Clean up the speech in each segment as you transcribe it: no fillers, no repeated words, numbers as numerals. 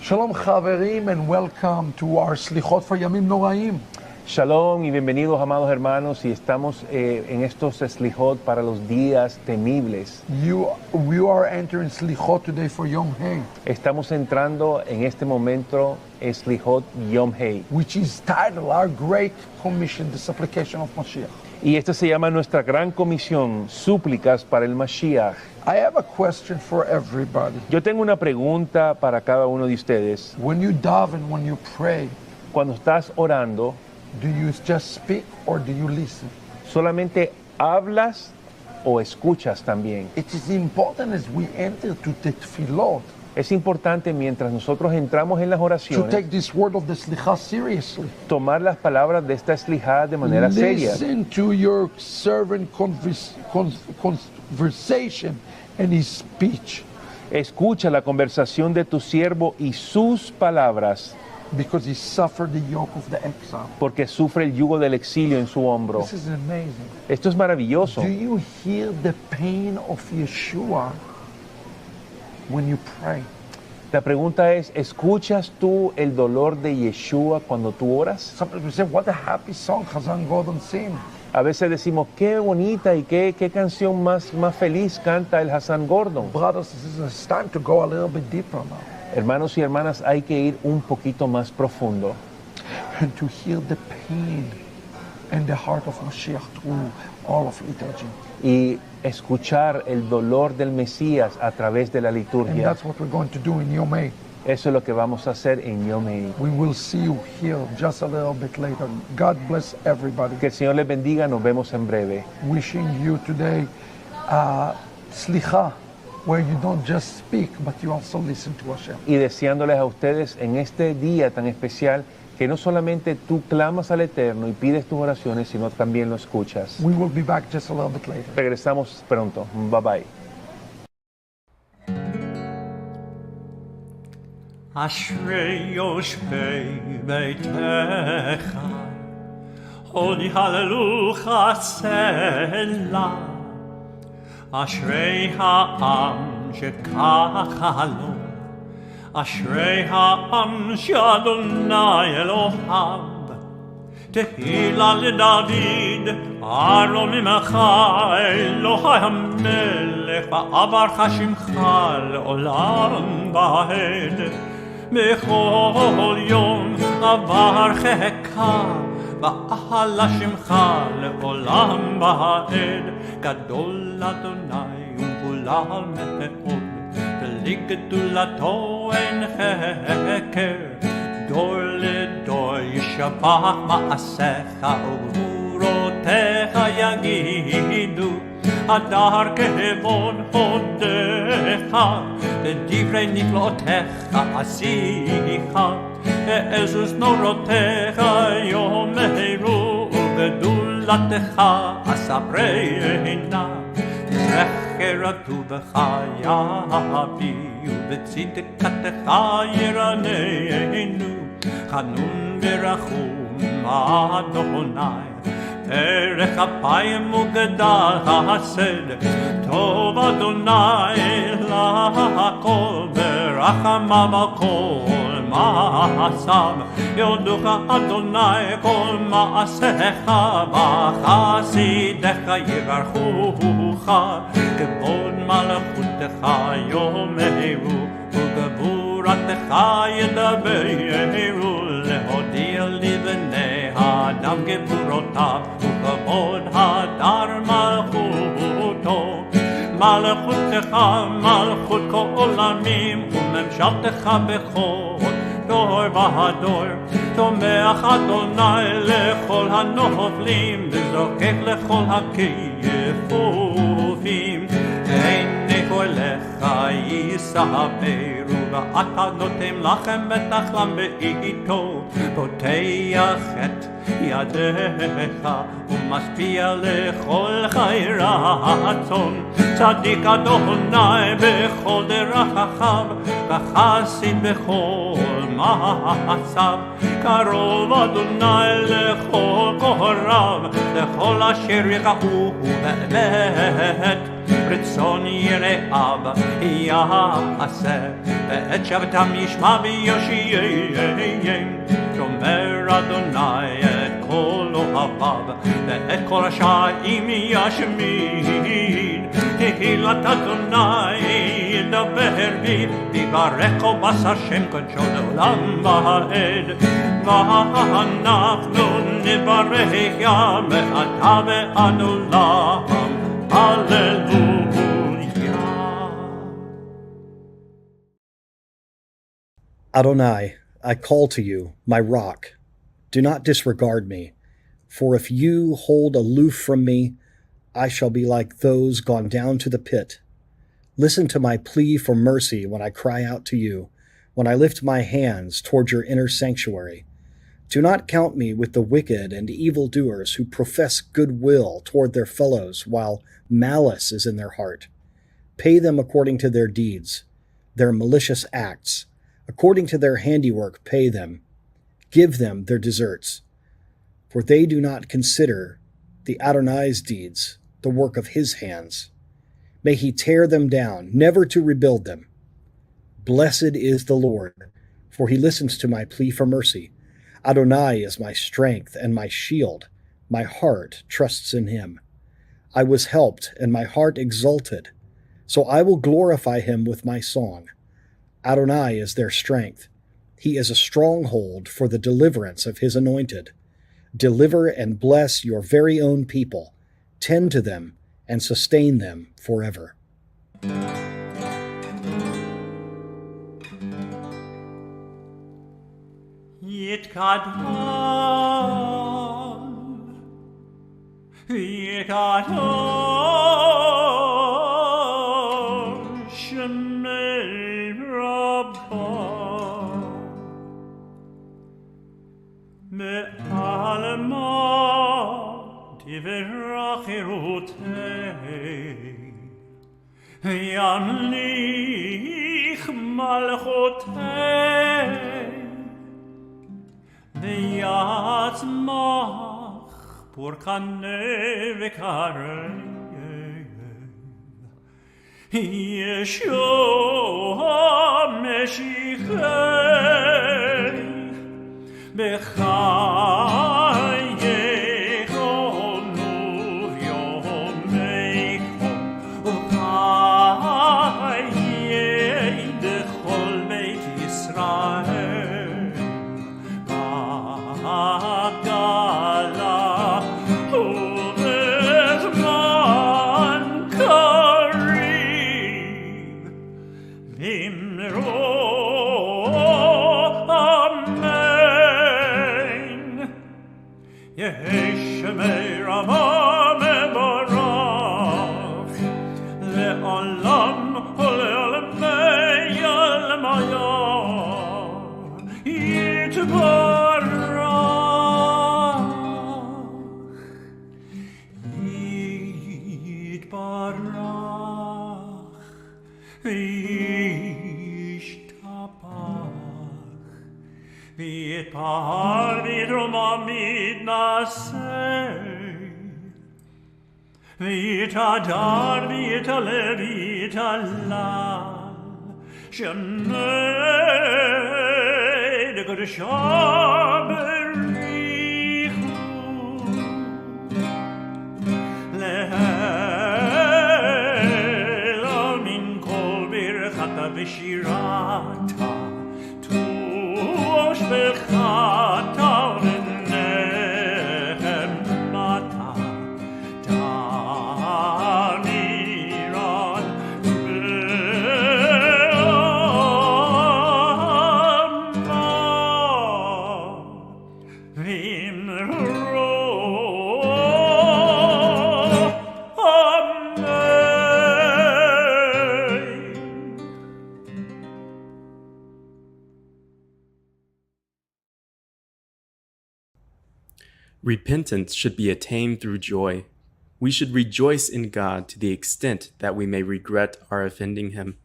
Shalom Chaverim, and welcome to our Slichot for Yamim Noraim. Shalom y bienvenidos, amados hermanos, y estamos en estos Slichot para los días temibles. We are entering Slichot today for Yom Hei, Estamos entrando en este momento Slichot Yom Hei, which is titled Our Great Commission, the Supplication of Mashiach. y esta se llama nuestra gran comisión, súplicas para el Mashiach. I have a question for everybody. Yo tengo una pregunta para cada uno de ustedes. When you daven, when you pray, Cuando estás orando, do you just speak or do you listen? ¿solamente hablas o escuchas también? It is important as we enter to the tefillot Es importante mientras nosotros entramos en las to oraciones, take this word of the slicha seriously. tomar las palabras de esta Slihá de manera seria. Listen to your servant conversation and his speech, Escucha la conversación de tu siervo y sus palabras, because he suffered the yoke of the exile. porque sufre el yugo del exilio en su hombro. This is amazing. Esto es maravilloso. Do you hear the pain of Yeshua when you pray? La pregunta es, ¿escuchas tú el dolor de Yeshua cuando tú oras? Some people say, what a happy song Chazan Gordon sing. A veces decimos, qué bonita y qué canción más feliz canta el Hassan Gordon. Brothers and sisters, it's time to go a little bit deeper now Hermanos y hermanas, hay que ir un poquito más profundo and to hear the pain and the heart of Mashiach through all of liturgy. y escuchar el dolor del Mesías a través de la And liturgia. that's what we're going to do in Yom Hei. Eso es lo que vamos a hacer en Yom Hei. We will see you here just a little bit later. God bless everybody. Que el Señor les bendiga, nos vemos en breve. Wishing you today slicha, where you don't just speak, but you also listen to Hashem. Y deseándoles a ustedes en este día tan especial que no solamente tú clamas al Eterno y pides tus oraciones, sino también lo escuchas. We will be back just a little bit later. Regresamos pronto. Bye bye. אשרי יושבי ביתך, הודי הללוך סלע. אשרי העם שככה לו, אשרי העם שאדוני אלוהיו. תהילה לדוד, ארום ממך, אלוהי המלך, ואברך שמך לעולם ועד. בכל יום אברכך, ואהלה שמך לעולם ועד. גדול אדוני ומהולל מאוד, ולגדולתו אין חקר. דור לדור ישבח מעשיך וגבורותיך יגידו. הדר כבוד הודך, ודברי נפלאותיך עשיך. אעזוז נורותיך יאמרו, וגדולתך אספרנה. זכר טובך יביאו, וצדקתך ירננו. חנון ורחום אדוני, ערך אפיים וגדל חסד. טוב אדוני לכל, ורחמיו על כל מעשיו. יודוך אדוני כל מעשיך, וחסידיך יברכוך. כבוד מלכותך יאמרו, וגבור גבורתך ידברו, להודיע לבני האדם גבורותיו, וכבוד הדר מלכותו. מלכותך מלכות כל עולמים, וממשלתך בכל דור ודור. תומך אדוני לכל הנופלים, וזוקק לכל הכיפופים. עיני קולך יספרו, ואתה נותן לכם ותחלם בעיתו. פותח את ידיך ומשפיע לכל חי רצון. צדיק אדוני בכל דרכיו, וחסין בכל מעשיו. קרוב אדוני לכל קוראיו, לכל אשר יראו באמת. רצון יראיו יעשה, ואת שבתם ישמע ויושיעם. שומר אדוני את כל אוהביו, ואת כל רשעים ישמיד. תהילת אדוני ידבר בי, ויברכו בשר שם קדשו לעולם ועד. ואנחנו נברך מעתה ועד עולם. Adonai, I call to you, my rock. Do not disregard me, for if you hold aloof from me, I shall be like those gone down to the pit. Listen to my plea for mercy when I cry out to you, when I lift my hands toward your inner sanctuary. Do not count me with the wicked and evildoers who profess goodwill toward their fellows while malice is in their heart. Pay them according to their deeds, their malicious acts. According to their handiwork, pay them. Give them their deserts. For they do not consider the Adonai's deeds, the work of his hands. May he tear them down, never to rebuild them. Blessed is the Lord, for he listens to my plea for mercy. Adonai is my strength and my shield. My heart trusts in him. I was helped, and my heart exulted. So I will glorify him with my song. Adonai is their strength. He is a stronghold for the deliverance of his anointed. Deliver and bless your very own people. Tend to them and sustain them forever. ימליך מלכותי ויצמח פורקנה וקרב ישוע משיחי בחייך וביומך וחיי בכל בית ישראל בגלה ובזמן קריב ואמרו אמן. יהי שמי רמה מבורך לעולם ולעולמי עולמיה יתברך וישתבח ויתפאר ויתרומם ויתנשא ויתהדר ויתעלה ויתהלל שמי לקדושה בריחו להלל מן כל ברכתה ושירתה Repentance should be attained through joy. We should rejoice in God to the extent that we may regret our offending Him.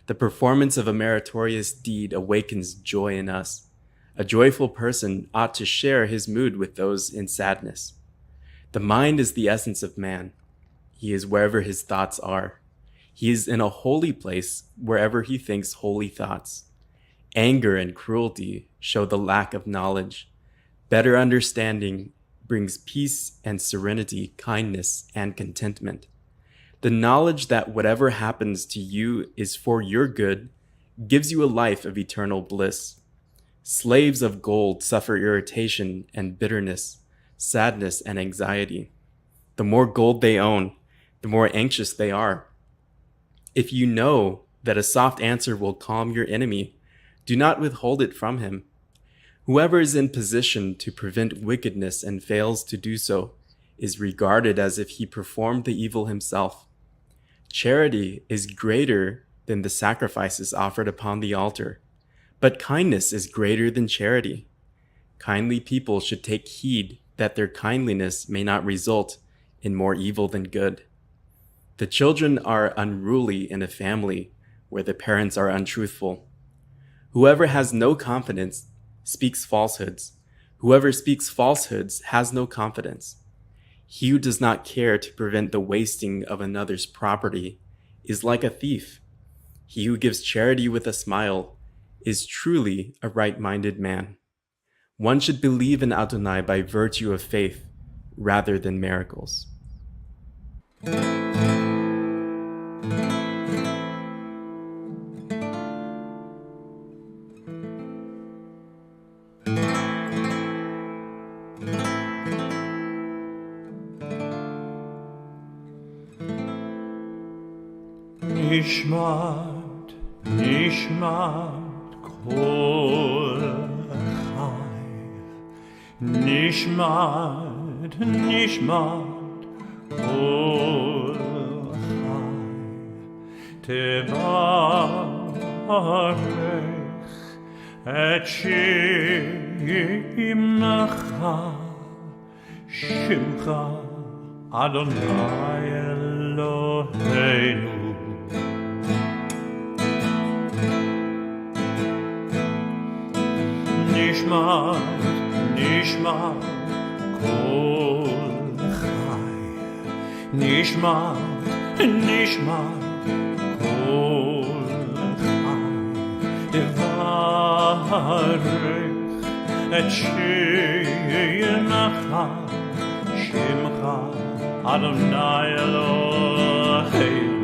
The performance of a meritorious deed awakens joy in us. A joyful person ought to share his mood with those in sadness. The mind is the essence of man. He is wherever his thoughts are. He is in a holy place wherever he thinks holy thoughts. Anger and cruelty show the lack of knowledge. Better understanding brings peace and serenity, kindness and contentment. The knowledge that whatever happens to you is for your good gives you a life of eternal bliss. Slaves of gold suffer irritation and bitterness, sadness and anxiety. The more gold they own, the more anxious they are. If you know that a soft answer will calm your enemy, do not withhold it from him. Whoever is in position to prevent wickedness and fails to do so is regarded as if he performed the evil himself. Charity is greater than the sacrifices offered upon the altar, but kindness is greater than charity. Kindly people should take heed that their kindliness may not result in more evil than good. The children are unruly in a family where the parents are untruthful. Whoever has no confidence speaks falsehoods. Whoever speaks falsehoods has no confidence. He who does not care to prevent the wasting of another's property is like a thief. He who gives charity with a smile is truly a right-minded man. One should believe in Adonai by virtue of faith rather than miracles. נשמעת, נשמעת כל חי, נשמעת, נשמעת כל חי, תברך את שמך, שמך אדוני אלוהינו. נשמעת, נשמעת כל חי, נשמעת, נשמעת כל חי, תברך את שמך, שמך אדוני אלוהינו.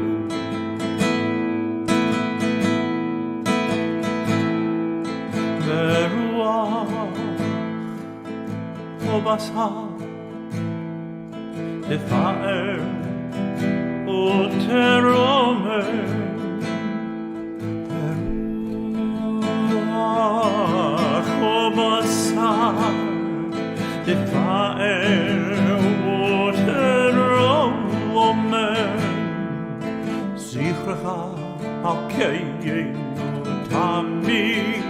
ובשר תפאר ותרומם ברוח ובשר תפאר ותרומם זכרך על קיינו תמיד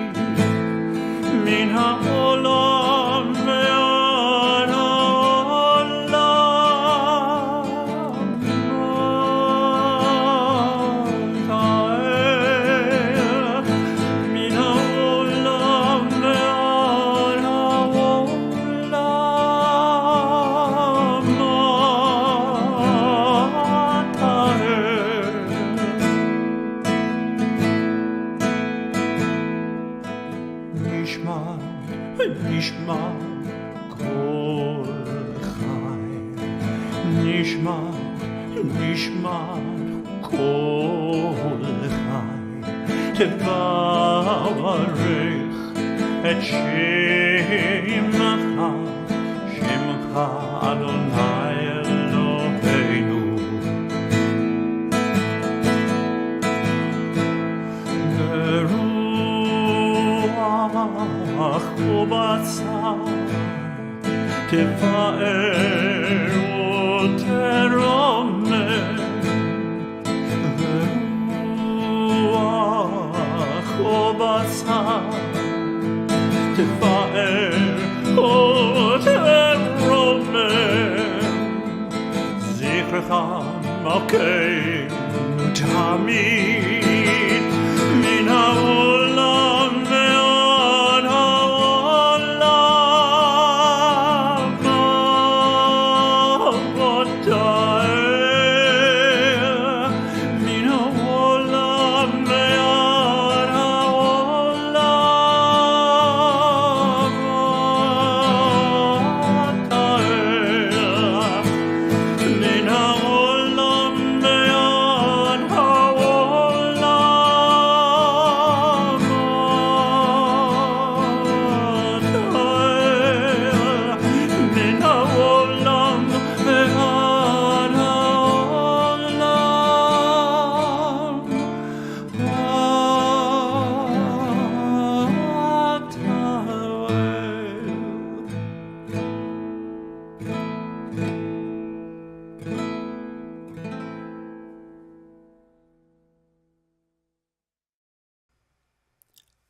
מן העולם ועד העולם תאר מן העולם ועד העולם תאר נשמע כל חי, נשמע כל חי, תברך את שמך, שמך אדוני אלוהינו. ברוח ובשר תפאר ותרומם ברוח ובשר תפאר ותרומם מחמקנו תמיד מן העולם ועד העולם אבותיי מן העולם ועד העולם אבותיי מן העולם ועד העולם מן העולם ועד העולם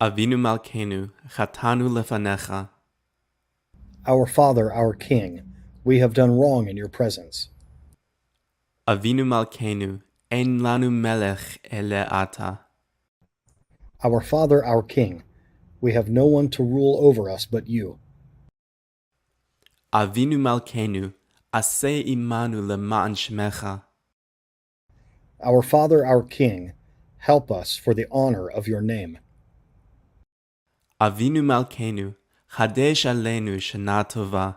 Avinu Malkeinu, Chatanu Lefanecha. Our Father, our King, we have done wrong in your presence. Avinu Malkeinu, Ein Lanu Melech Ele Ata. Our Father, our King, we have no one to rule over us but you. Avinu Malkeinu, Aseh Imanu Lema'an Shemecha. Our Father, our King, help us for the honor of your name. Avinu Malkeinu, Chadesh Aleinu Shana Tova.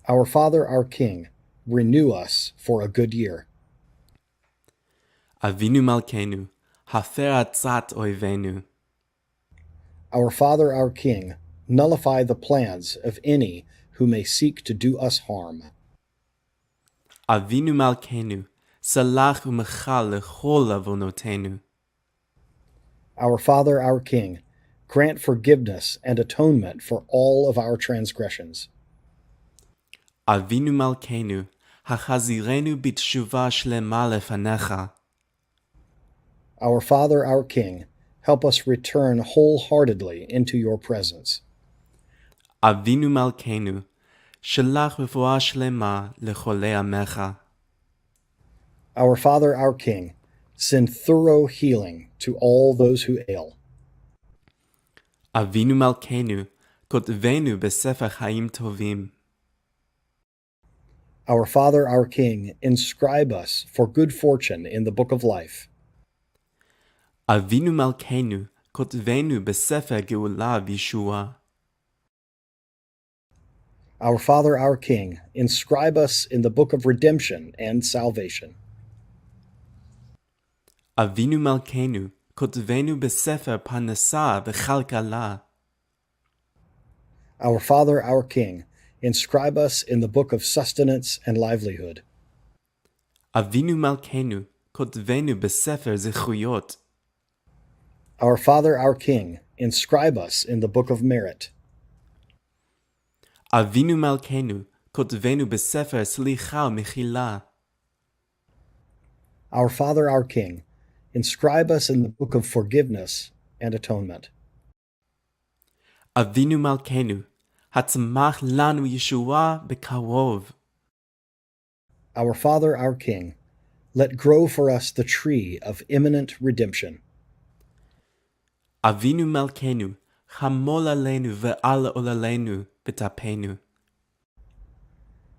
Our Father, our King, renew us for a good year. Avinu Malkeinu, Hafer Atzat Oivenu. Our Father, our King, nullify the plans of any who may seek to do us harm. Avinu Malkeinu, Salach Umechal Lechol Avonotenu. Our Father, our King, grant forgiveness and atonement for all of our transgressions. Avinu Malkeinu, Hachazirenu B'tshuva Shlema Lefanecha. Our Father, our King, help us return wholeheartedly into your presence. Avinu Malkeinu, Shalach Refuah Shlema Lecholei Amecha. Our Father, our King, send thorough healing to all those who ail. Avinu Malkeinu, Kotvenu B'Sefer Chaim Tovim. Our Father, our King, inscribe us for good fortune in the book of life. Avinu Malkeinu, Kotvenu B'Sefer Geulah V'Yeshua. Our Father, our King, inscribe us in the book of redemption and salvation. Avinu Malkeinu, Kotvenu B'Sefer Parnasah V'Chalkalah. Our Father, our King, inscribe us in the book of sustenance and livelihood. Avinu Malkeinu, Kotvenu B'Sefer Zechuyot. Our Father, our King, inscribe us in the book of merit. Avinu Malkeinu, Kotvenu B'Sefer Slicha Mechila. Our Father, our King, inscribe us in the book of forgiveness and atonement. Avinu Malkeinu, Hatzmach Lanu Yeshua B'Karov. Our Father, our King, let grow for us the tree of imminent redemption. Avinu Malkeinu, Chamol Aleinu Ve'al Olaleinu B'Tapenu.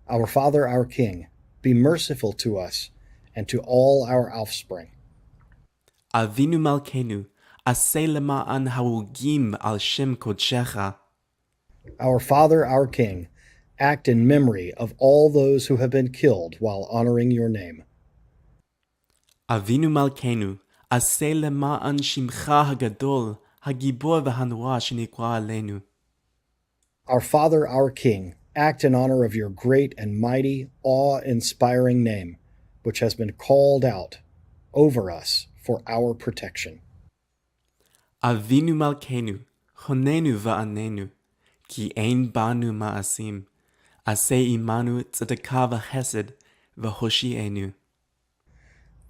Our Father, our King, be merciful to us and to all our offspring. Avinu Malkeinu, Aseh Lema'an Harugim Al Shem Kodshecha. Our Father, our King, act in memory of all those who have been killed while honoring your name. Avinu Malkeinu, Aseh Lema'an Shimcha Hagadol, Hagibor V'Hanua Shenikra Aleinu. Our Father, our King, act in honor of your great and mighty, awe-inspiring name, which has been called out over us for our protection. Avinu Malkeinu, Honenu Va'anenu, Ki Ein Banu Ma'asim, Aseh Imanu Tzedakah V'Chesed, V'Hoshi'enu.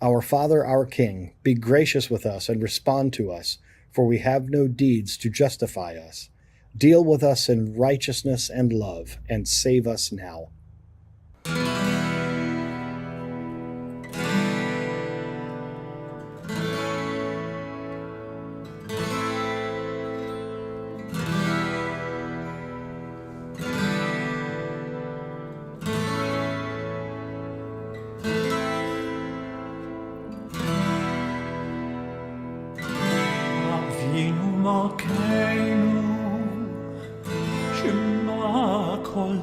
Our Father, our King, be gracious with us and respond to us, for we have no deeds to justify us. Deal with us in righteousness and love, and save us now. מלכנו שמע קולנו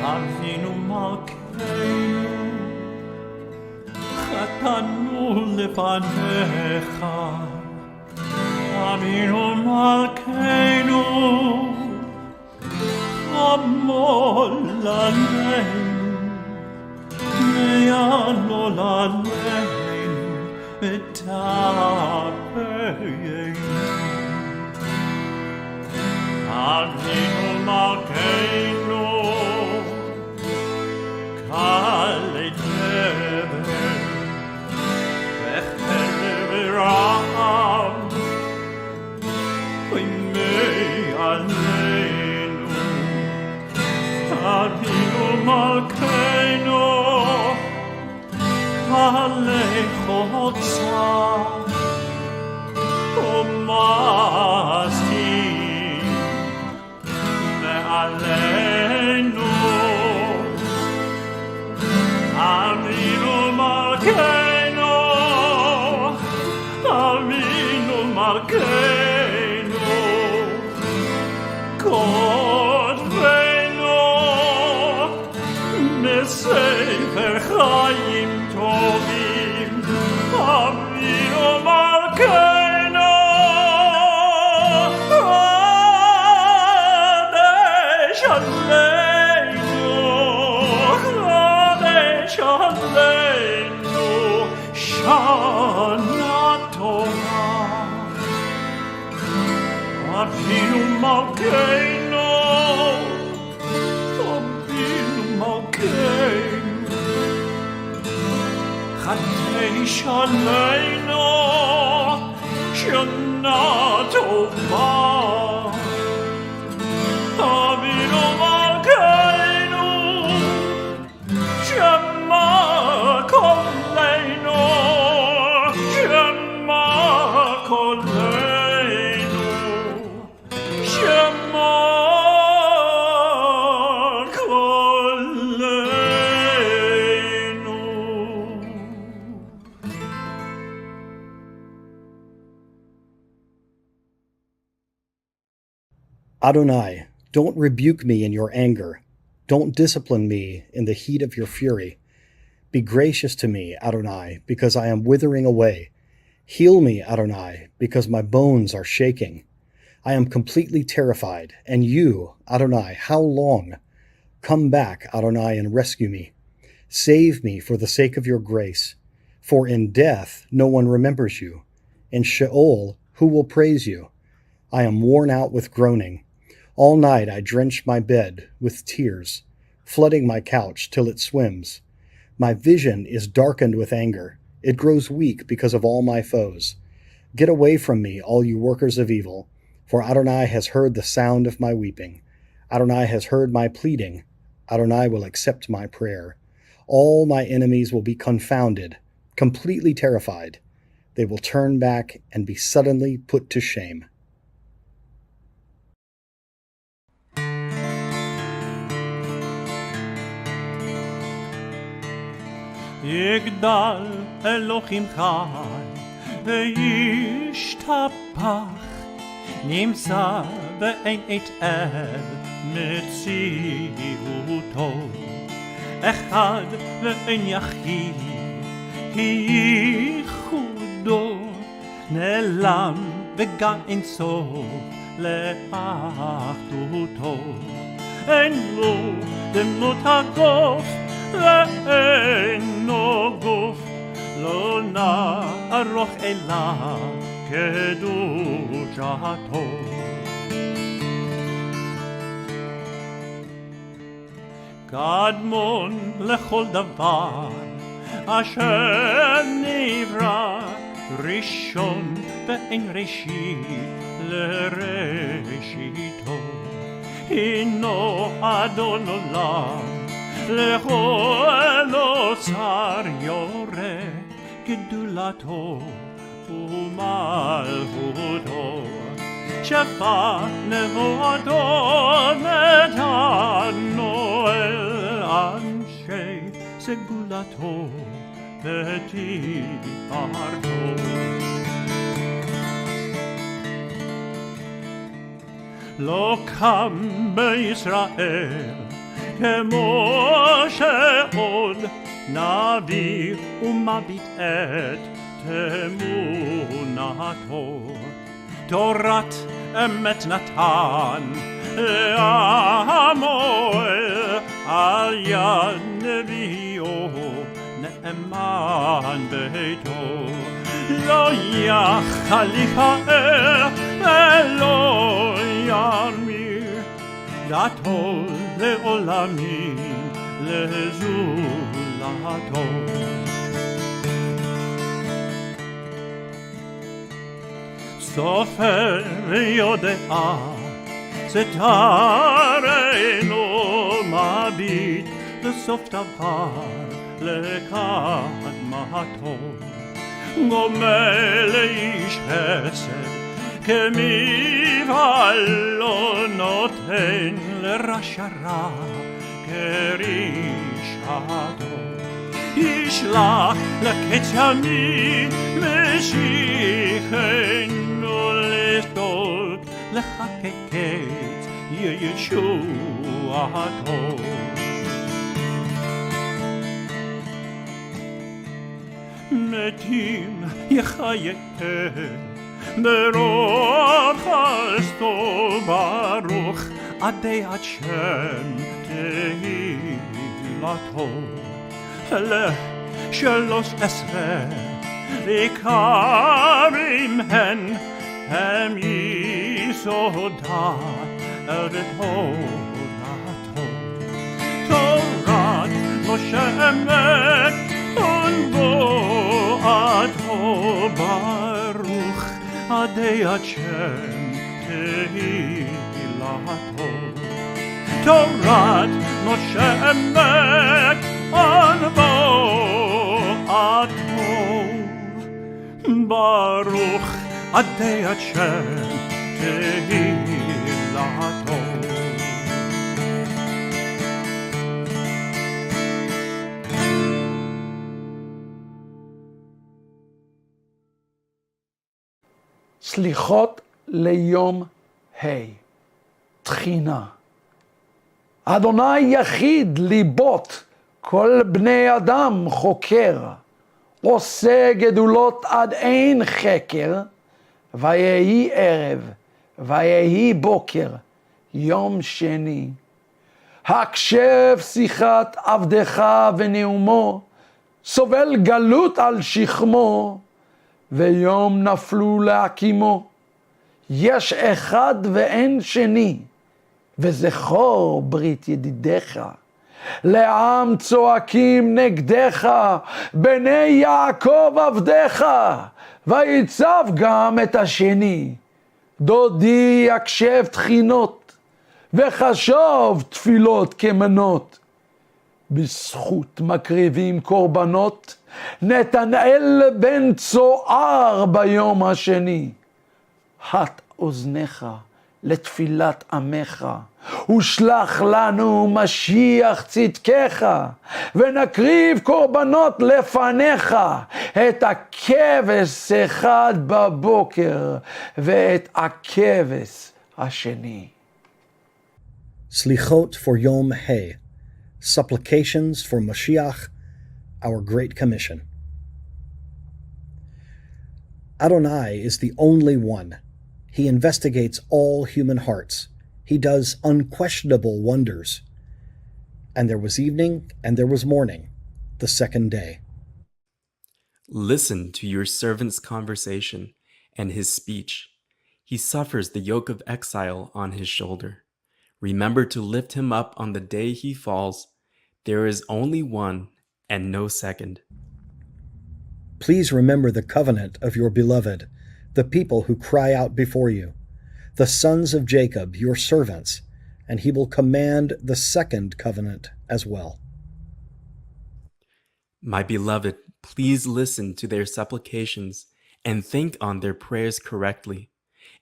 אבינו מלכנו חטאנו לפניך אבינו מלכנו חמול עלינו ויעלול עלינו ותעביינו אבינו מלכנו קל דבר וחרב רעב וימי עלינו אבינו מלכנו קלה חוצה ומסכים מעלינו אבינו מלכנו אבינו מלכנו כותבנו בספר חיים טובים אבינו מלכנו חדש עלינו שנה טובה אבינו מלכנו אבינו מלכנו חדש עלינו שנה טובה אבינו מלכנו שמע קולנו שמע קולנו שמע קולנו Adonai, don't rebuke me in your anger. Don't discipline me in the heat of your fury. Be gracious to me, Adonai, because I am withering away. Heal me, Adonai, because my bones are shaking. I am completely terrified. And you, Adonai, how long? Come back, Adonai, and rescue me. Save me for the sake of your grace. For in death no one remembers you. In Sheol, who will praise you? I am worn out with groaning. All night I drench my bed with tears, flooding my couch till it swims. My vision is darkened with anger. It grows weak because of all my foes. Get away from me, all you workers of evil, for Adonai has heard the sound of my weeping. Adonai has heard my pleading. Adonai will accept my prayer. All my enemies will be confounded, completely terrified. They will turn back and be suddenly put to shame. יגדל אלוהים חי וישתפח נמצא ואין את אל מציאותו אחד ואין יחיד ייחודו נעלם וגם אין סוף לאחדותו אין לו דמות הגוף ואינו גוף לא נערוך אליו קדושתו קדמון לכל דבר אשר נברא ראשון ואין ראשית לראשיתו הינו אדון עולם לכל אוצר יורה גדולתו ומלכותו שפע נבואתו נתנו אל אנשי סגולתו ותפארתו לא קם בישראל כמו שעוד נביא ומביט את אמונתו. תורת אמת נתן לעמו על יד נביאו נאמן ביתו. לא יחליף האל ולא ירמיר דתו לעולמים לזולתו. סופר יודע סתרנו מביט לסוף דבר לקדמתו. גומל לאיש חסד כמבעלו נותן לרשע רע כרשעתו. ישלח לקץ ימים משיחנו לשתוק לך כקץ ישועתו. מתים יחייהם ברוב חסדו ברוך עדי עד שם תהילתו. ל13 עיקרים הם יסודת תורתו. תורת משה אמת ונבואתו ברוך עדי עד שם תהילתו. תורת משה אמת ונבואתו ברוך עדי עד שם תהילתו. סליחות ליום ה' תחינה. אדוני יחיד ליבות כל בני אדם חוקר, עושה גדולות עד אין חקר, ויהי ערב ויהי בוקר יום שני. הקשב שיחת עבדך ונאומו, סובל גלות על שכמו, ויום נפלו להקימו. יש אחד ואין שני, וזכור ברית ידידיך. לעם צועקים נגדך, בני יעקב עבדיך, ויצב גם את השני. דודי יקשב תחינות, וחשוב תפילות כמנות. בזכות מקריבים קורבנות, נתנאל בן צוער ביום השני. הט אוזניך לתפילת עמך, ושלח לנו משיח צדקך, ונקריב קורבנות לפניך, את הכבש אחד בבוקר, ואת הכבש השני. Slichot for Yom He, supplications for Mashiach, our Great Commission. Adonai is the only one. He investigates all human hearts. He does unquestionable wonders. And there was evening, and there was morning, the second day. Listen to your servant's conversation and his speech. He suffers the yoke of exile on his shoulder. Remember to lift him up on the day he falls. There is only one and no second. Please remember the covenant of your beloved, the people who cry out before you, the sons of Jacob, your servants, and he will command the second covenant as well. My beloved, please listen to their supplications and think on their prayers correctly.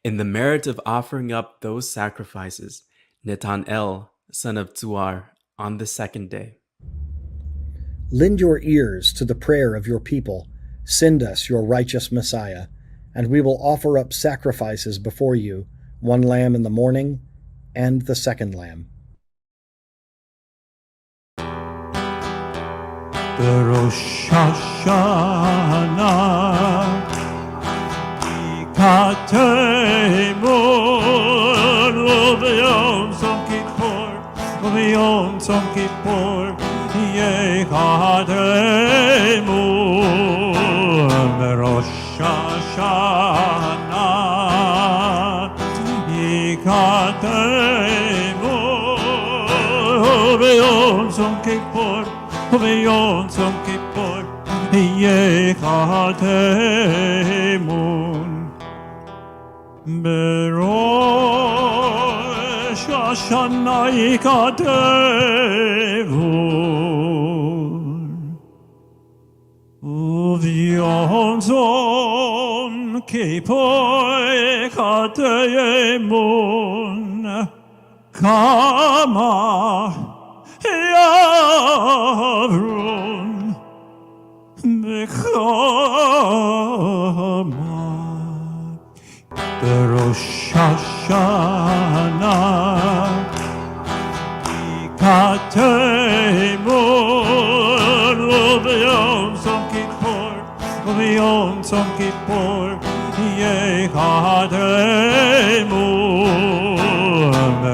In the merit of offering up those sacrifices, Netanel, son of Tzuar, on the second day. Lend your ears to the prayer of your people. Send us your righteous Messiah, and we will offer up sacrifices before you one lamb in the morning and the second lamb. Rosh Hashanah Katemor V'yom Tzom Kippur V'yom Tzom Kippur Yekatemor Rosh Hashanah Katemor V'yom Tzom Kippur V'yom Tzom Kippur Yekatemon Berosh Hashanah Yekatemon V'yom Tzom Kippur Yekatemon Kama Yavron Bechama Rosh Hashanah Yikatemor V'yom Tzom Kippur V'yom Tzom Kippur Yikatemor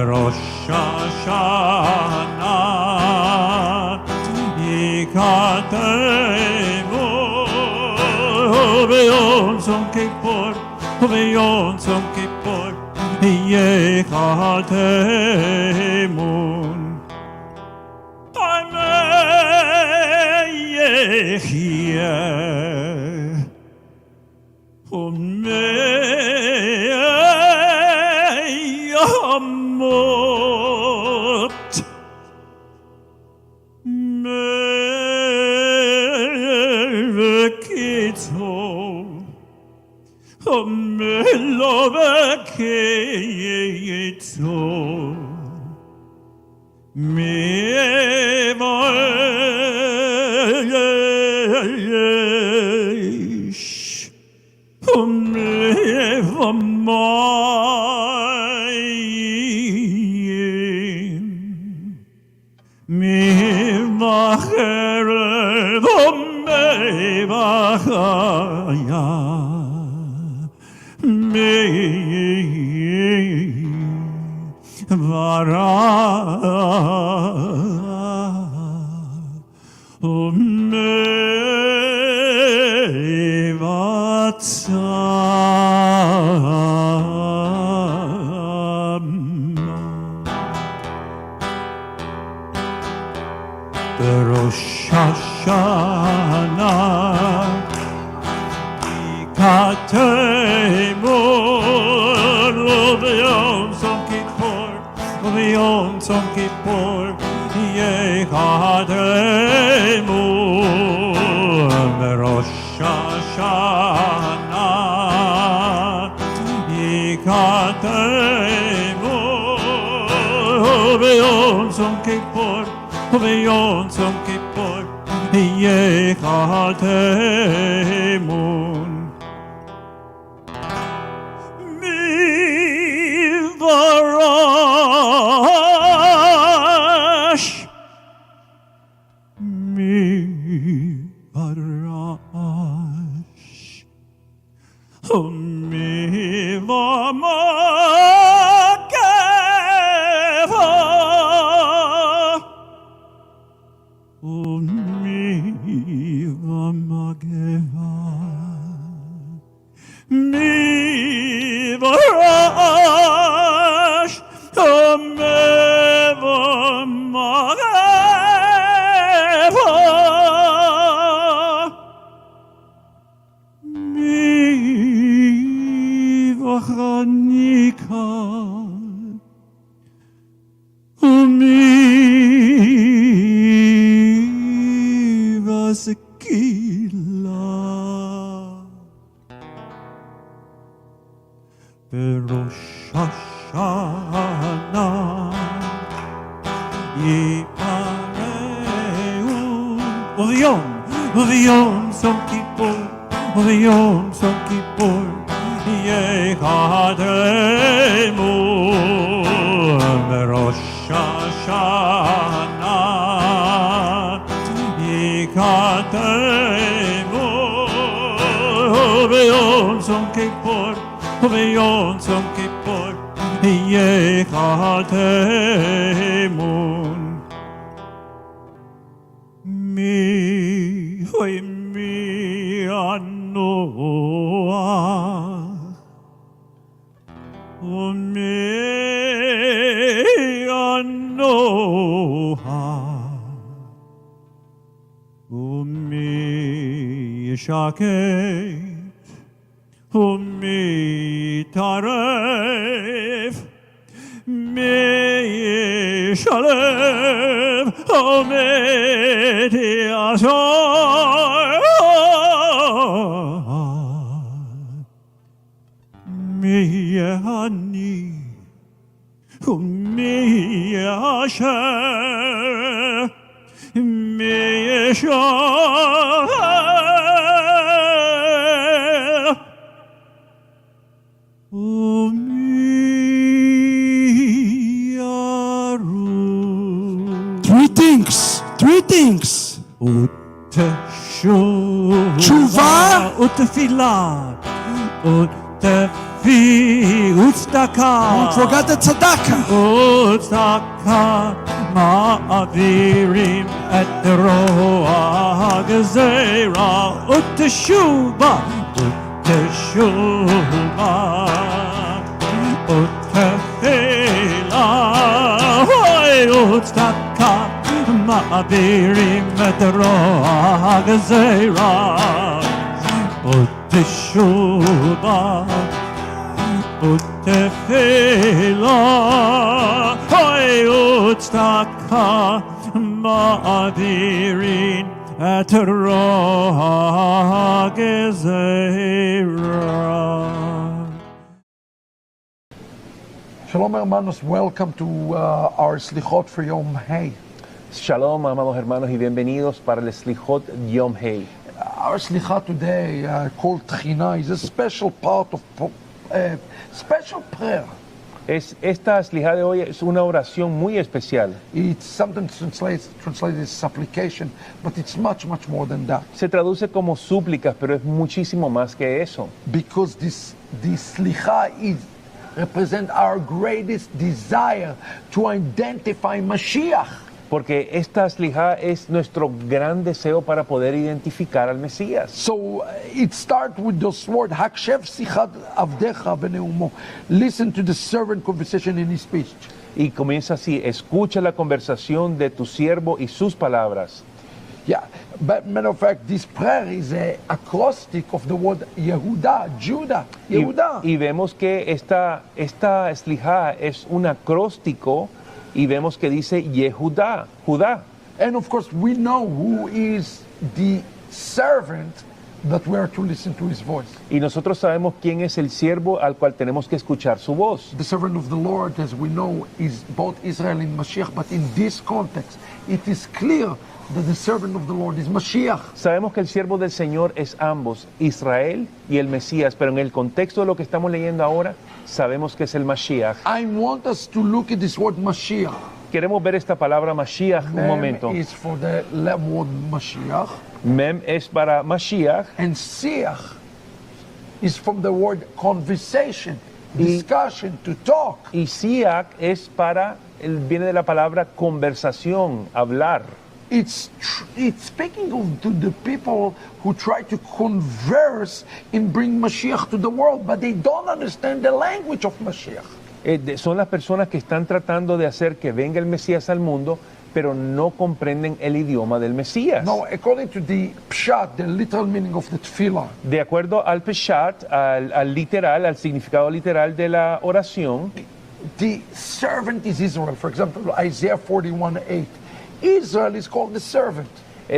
Rosh Hashanah Yikatemor V'yom Tzom Kippur V'yom Tzom Kippur Yekatemon Amei Yehyeh Amei Yamot Mevekito Melovekito Mevayesh Mevamayim Mevacherev Mevachaya Vara Rosh Hashanah Yikatemor V'yom Tzom Kippur V'yom Tzom Kippur Yekatemor Rosh Hashanah Yikatemor V'yom Tzom Kippur V'yom Tzom Kippur Yekatemon Mivarash Rosh Hashanah Yipareu V'yom Tzom Kippur V'yom Tzom Kippur 예가 되문 로샤샤나 이가 되문 배연성 기뻐 배연성 기뻐 예가 되문 Shaket Ummi Taref Mi Shalem Omed Yashar Mi Hani Ummi Yashar Mi Yashar Three things. Tshuva, utefillah, utzdaka. Don't forget the tzedakah. Utzdaka, ma'avirim et roa gezerah. Uteshuva, utefillah, utzdaka. מעבירים את רוע הגזירה ותשובה ותפילה וצדקה מעבירים את רוע הגזירה. Shalom, hermanos. Welcome to our Slichot for Yom Hey. Shalom, amados hermanos, y bienvenidos para el Slichot Yom Hey. Our Slichot today, called Tchina, is a special part of special prayer. Esta Slijá de hoy es una oración muy especial. It's sometimes translated as supplication, but it's much more than that. Se traduce como súplicas, pero es muchísimo más que eso. Because this Slicha represent our greatest desire to identify Mashiach. Porque esta Slijá es nuestro gran deseo para poder identificar al Mesías. So it starts with this word, Hakshev Sichat Avdecha Beneumo. Listen to the servant conversation in his speech. Y comienza así: escucha la conversación de tu siervo y sus palabras. Yeah, but matter of fact, this prayer is an acrostic of the word Yehuda, Judah, Yehuda. Y vemos que esta Slijá es un acróstico. Y vemos que dice Yehudá, Judá. And of course, we know who is the servant that we are to listen to his voice. Y nosotros sabemos quién es el siervo al cual tenemos que escuchar su voz. The servant of the Lord, as we know, is both Israel and Mashiach. But in this context, it is clear that the servant of the Lord is Mashiach. Sabemos que el siervo del Señor es ambos, Israel y el Mesías, pero en el contexto de lo que estamos leyendo ahora, sabemos que es el Mashiach. I want us to look at this word Mashiach. Queremos ver esta palabra Mashiach un momento. Mem is for the word Mashiach. Mem es para Mashiach. And Siach is from the word conversation, discussion, to talk. Y Siach es viene de la palabra conversación, hablar. It's speaking to the people who try to converse and bring Mashiach to the world, but they don't understand the language of Mashiach. Son las personas que están tratando de hacer que venga el Mesías al mundo, pero no comprenden el idioma del Mesías. No, according to the pshat, the literal meaning of the tefillah. De acuerdo al peshat, al literal, al significado literal de la oración, the servant is Israel. For example, Isaiah 41:8. Israel is called the servant.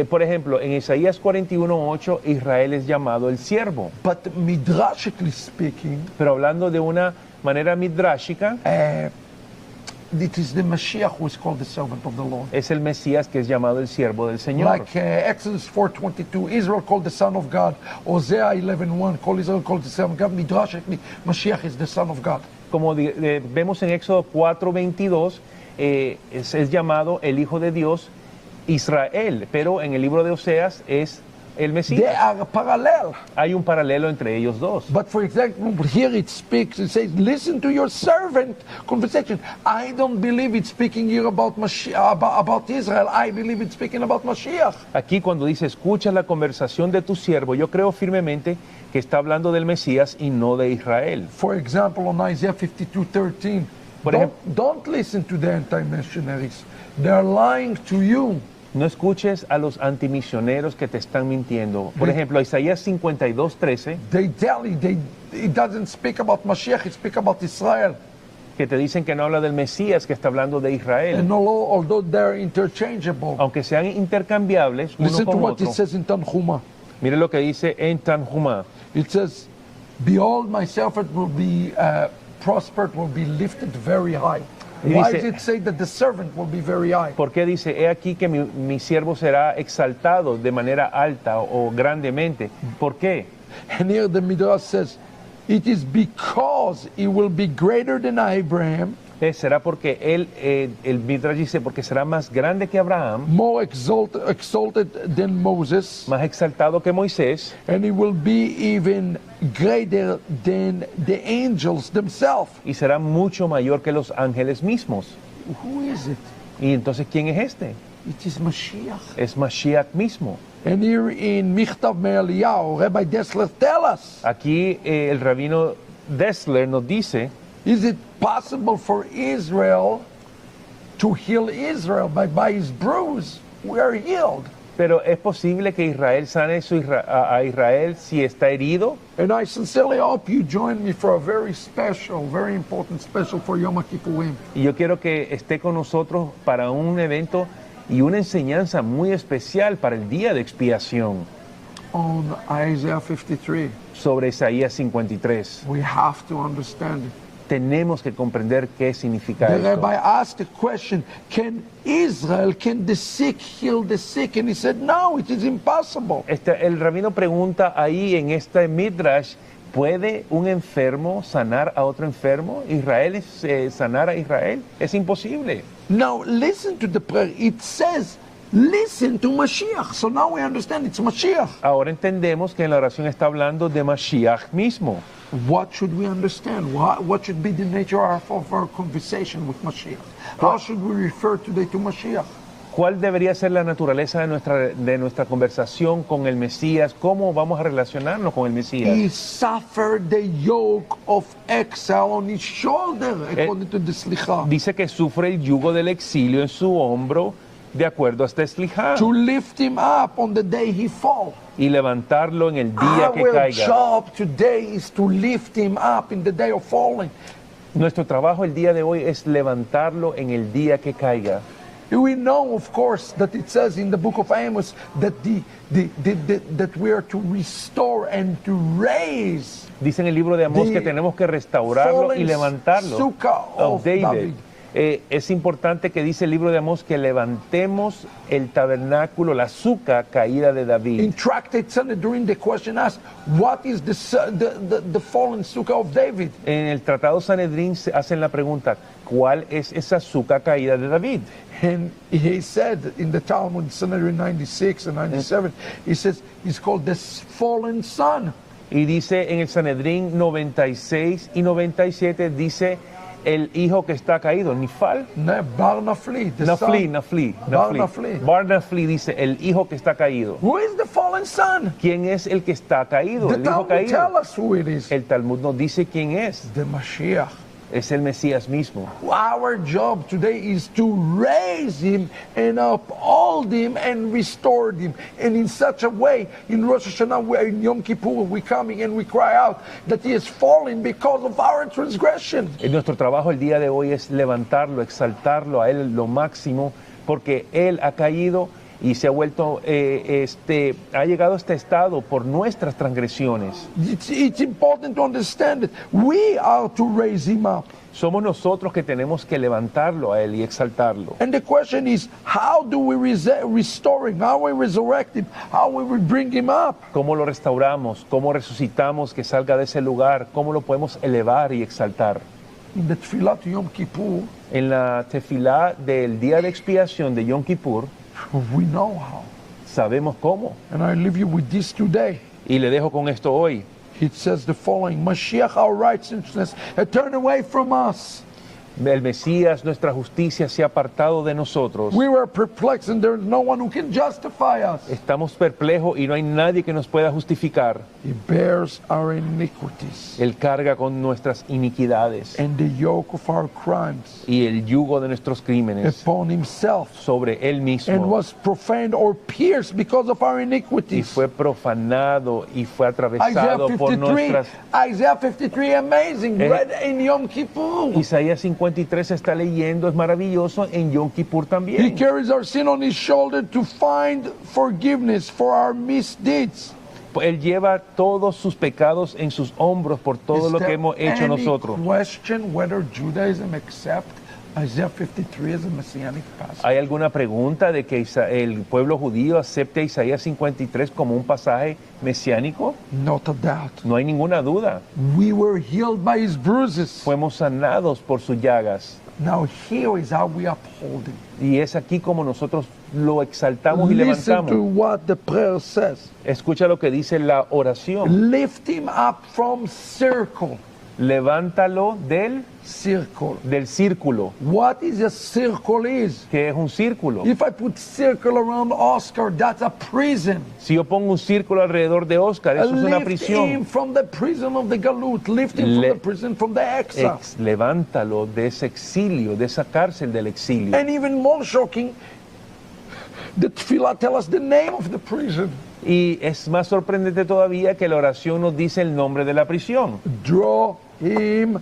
Por ejemplo, en Isaías 41:8, Israel es llamado el siervo. But midrashically speaking, pero hablando de una manera midrashica, it is the Mashiach who is called the servant of the Lord. Es el Mesías que es llamado el siervo del Señor. Like Exodus 4:22, Israel called the son of God. Hosea 11:1, call Israel called the son of God. Midrash, Mashiach is the son of God. Como vemos en Éxodo 4:22, es llamado el Hijo de Dios Israel, pero en el libro de Oseas es el They Mesías. are parallel. Hay un paralelo entre ellos dos. But for example, here it speaks, it says, listen to your servant conversation. I don't believe it's speaking here about Mashiach, about Israel. I believe it's speaking about Mashiach. Aquí cuando dice, escucha la conversación de tu siervo, yo creo firmemente que está hablando del Mesías y no de Israel. For example, on Isaiah 52:13, Por ejemplo- don't listen to the anti-missionaries. They're lying to you. No escuches a los antimisioneros que te están mintiendo. Por ejemplo, Isaías 52:13, They tell you, it doesn't speak about Mashiach, it speaks about Israel. que te dicen que no habla del Mesías, que está hablando de Israel. And although they're interchangeable, Aunque sean intercambiables uno listen to con what otro. it says in Tanhuma. Mire lo que dice en Tanhuma. It says, behold, my servant will be prospered, will be lifted very high. Y Why dice- does it say that the servant will be very high? ¿Por qué dice, he aquí que mi siervo será exaltado de manera alta o grandemente? ¿Por qué? And here the Midrash says, it is because he will be greater than Abraham, Será porque el Midrash dice, porque será más grande que Abraham, more exalted than Moses, más exaltado que Moisés, and he will be even greater than the angels themselves. y será mucho mayor que los ángeles mismos. Who is it? Y entonces, ¿quién es este? It is Mashiach. Es Mashiach mismo. And here in Michtav Me'Eliyahu, Rabbi Dessler tell us, Aquí el rabino Dessler nos dice, is it possible for Israel to heal Israel by his bruise? We are healed. pero ¿es posible que Israel sane a Israel si está herido? And I sincerely hope you join me for a very special, very important special for Yom Kippurim. Y yo quiero que esté con nosotros para un evento y una enseñanza muy especial para el día de expiación On Isaiah 53, sobre Isaías 53. we have to understand it. Tenemos que comprender qué significa The esto. rabbi asked the question, can the sick heal the sick? And he said, no, it is impossible. El rabino pregunta ahí en este Midrash, ¿puede un enfermo sanar a otro enfermo? ¿Israel es sanar a Israel? Es imposible. Now listen to the prayer. It says, listen to Mashiach. So now we understand it's Mashiach. Ahora entendemos que en la oración está hablando de Mashiach mismo. What should we understand? What should be the nature of our conversation with Mashiach? How should we refer today to Mashiach? ¿Cuál debería ser la naturaleza de nuestra conversación con el Mesías? ¿Cómo vamos a relacionarnos con el Mesías? He suffered the yoke of exile on his shoulder, according to the Slicha. Dice que sufre el yugo del exilio en su hombro, de acuerdo a este Slijá, To lift him up on the day he fall. y levantarlo en el día que Our caiga. job today is to lift him up in the day of falling. Nuestro trabajo el día de hoy es levantarlo en el día que caiga. We know, of course, that it says in the book of Amos that that we are to restore and to raise Dice en el libro de Amós The que tenemos que restaurarlo y fallen levantarlo. sukkah of David. Es importante que dice el libro de Amós que levantemos el tabernáculo, la suca caída de David. In Tractate Sanhedrin, the question asked, what is the fallen sukkah of David? En el Tratado Sanedrín se hacen la pregunta, ¿cuál es esa suca caída de David? And he said in the Talmud, Sanhedrin 96 and 97, he says, it's called the fallen son. Y dice en el Sanedrín 96 y 97, dice el hijo que está caído, Nifal. Bar Nafli, the Nafli. Bar Nafli. Bar Nafli dice el hijo que está caído. Who is the fallen son? ¿Quién es el que está caído? The El hijo Talmud tell caído. us who it is. El Talmud nos dice quién es. The Mashiach. Es el Mesías mismo. Our job today is to raise him and uphold him and restore him. And in such a way, in Rosh Hashanah, in Yom Kippur, we coming and we cry out that he is fallen because of our transgression. Nuestro trabajo el día de hoy es levantarlo, exaltarlo a él lo máximo, porque él ha caído y se ha vuelto, ha llegado a este estado por nuestras transgresiones. It's important to understand that we are to raise him up. Somos nosotros que tenemos que levantarlo a él y exaltarlo. And the question is, how do we restore him? How we resurrect him? How we bring him up? ¿Cómo lo restauramos? ¿Cómo resucitamos que salga de ese lugar? ¿Cómo lo podemos elevar y exaltar? In the Tfilat Yom Kippur, En la tefilá del día de expiación de Yom Kippur, we know how. sabemos cómo. And I leave you with this today. Y le dejo con esto hoy. It says the following: Mashiach, our righteousness, had turned away from us. El Mesías, nuestra justicia, se ha apartado de nosotros. We were perplexed, and there is no one who can justify us. Estamos perplejos y no hay nadie que nos pueda justificar. He bears our iniquities Él carga con nuestras iniquidades and the yoke of our crimes y el yugo de nuestros crímenes upon himself, sobre Él and mismo. was profaned or pierced because of our Y iniquities. fue profanado y fue atravesado por nuestras... Isaiah 53, amazing, read in Yom Kippur. Isaías 53 se está leyendo, es maravilloso, en Yom Kippur He también. carries our sin on his shoulder to find forgiveness for our misdeeds. Él lleva todos sus pecados en sus hombros por todo Is lo que there hemos hecho any nosotros. question whether Judaism accepts Isaiah 53 as a messianic passage? ¿Hay alguna pregunta de que el pueblo judío acepte a Isaías 53 como un pasaje mesiánico? Not a doubt. No hay ninguna duda. We were healed by his bruises. Fuimos sanados por sus llagas. Now here is how we uphold him. Y es aquí como nosotros lo exaltamos y Listen to levantamos. what the prayer says. Escucha lo que dice la oración. Lift him up from circle. Levántalo del círculo. What is a circle is? ¿Qué es un círculo? If I put circle around Oscar, that's a prison. Si yo pongo un círculo alrededor de Oscar, eso es una Lift him prisión. from the prison of the galut. Lift him from the prison from the exile. Levántalo de ese exilio, de esa cárcel del exilio. And even more shocking, the tefillah tells us the name of the prison. Y es más sorprendente todavía que la oración nos dice el nombre de la prisión. Draw him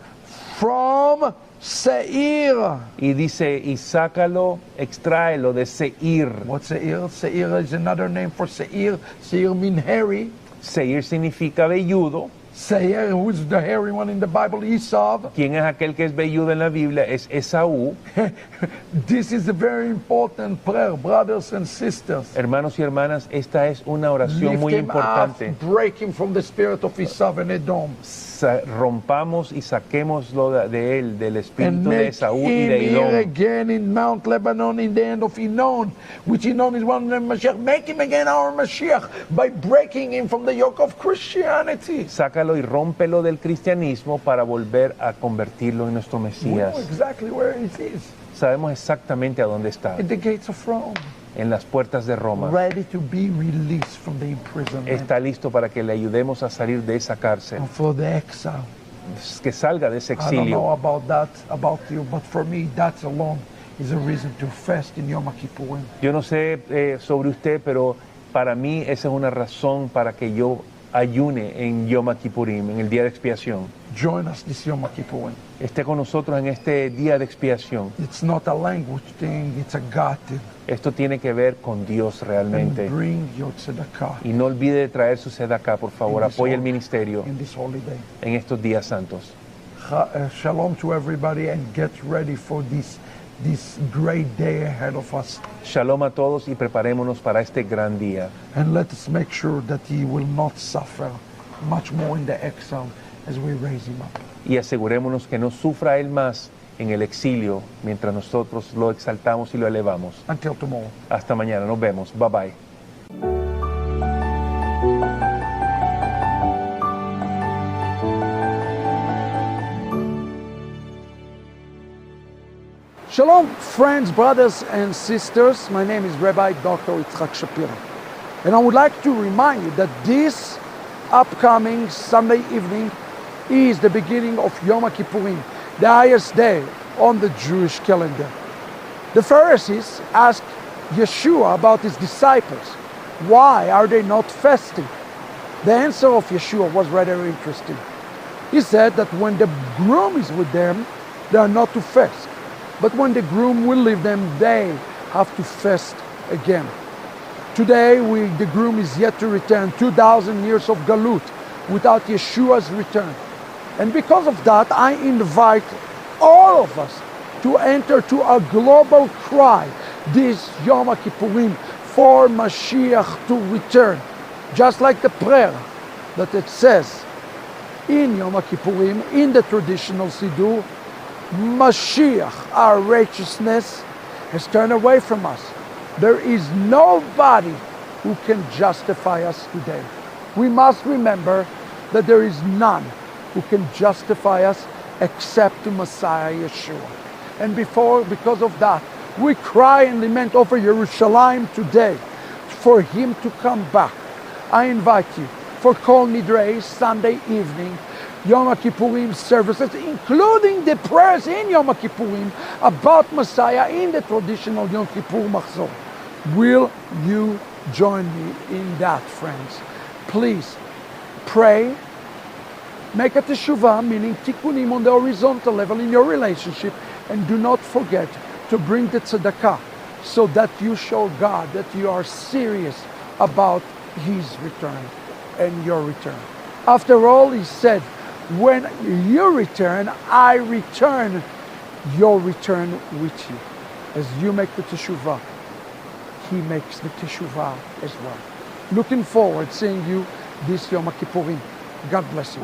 from Seir. Y dice, y sácalo, extráelo de Seir. What's Seir? Seir is another name for Seir. Seir means hairy. Seir significa velludo. Seir, who is the hairy one in the Bible? Esau. ¿Quién es aquel que es velludo en la Biblia? Es Esaú. This is a very important prayer, brothers and sisters. Hermanos y hermanas, esta es una oración Lift muy him importante. up, break him from the spirit of Esau and Edom. Rompamos y saquémoslo de él, del And espíritu de make Esaú y him de here Edom. again in Mount Lebanon in the end of Inon, which Inon is one of the Mashiach. Make him again our Mashiach by breaking him from the yoke of Christianity. Sácalo y rómpelo del cristianismo para volver a convertirlo en nuestro We Mesías. know exactly where it is. Sabemos exactamente a dónde está. At the gates of Rome. En las puertas de Roma. Ready to be released from the imprisonment. Está listo para que le ayudemos a salir de esa cárcel. And for the exile. Que salga de ese I don't know exilio. about that, about you, but for me, that alone is a reason to fast in Yom Kippur. Yo no sé sobre usted, pero para mí esa es una razón para que yo ayune en Yom Kippurim, en el día de expiación. Join us this Yom Kippur. Esté con nosotros en este día de expiación. It's not a language thing, it's a God thing. Esto tiene que ver con Dios And realmente. bring your tzedakah Y no olvide de traer su sedacá, por favor. Apoye el ministerio in this holy day. en estos días santos. Shalom to everybody and get ready for this great day ahead of us. Shalom a todos y preparémonos para este gran día. And let us make sure that he will not suffer much more in the exile as we raise him up. Y asegurémonos que no sufra él más en el exilio mientras nosotros lo exaltamos y lo elevamos. Until tomorrow. Hasta mañana, nos vemos. Bye bye. Shalom, friends, brothers, and sisters. My name is Rabbi Dr. Yitzchak Shapiro. And I would like to remind you that this upcoming Sunday evening is the beginning of Yom Kippurim, the highest day on the Jewish calendar. The Pharisees asked Yeshua about his disciples. Why are they not fasting? The answer of Yeshua was rather interesting. He said that when the groom is with them, they are not to fast. But when the groom will leave them, they have to fast again. Today, the groom is yet to return, 2,000 years of galut without Yeshua's return. And because of that, I invite all of us to enter to a global cry this Yom Kippurim for Mashiach to return. Just like the prayer that it says in Yom Kippurim, in the traditional Siddur, Mashiach, our righteousness, has turned away from us. There is nobody who can justify us today. We must remember that there is none who can justify us except the Messiah Yeshua. And because of that, we cry and lament over Yerushalayim today for him to come back. I invite you for Kol Nidrei Sunday evening, Yom Kippurim services, including the prayers in Yom Kippurim about Messiah in the traditional Yom Kippur Machzor. Will you join me in that, friends? Please pray, make a teshuvah, meaning tikkunim on the horizontal level in your relationship, and do not forget to bring the tzedakah so that you show God that you are serious about his return and your return. After all, he said, when you return, I return your return with you. As you make the teshuvah, he makes the teshuvah as well. Looking forward seeing you this Yom Kippurim. God bless you.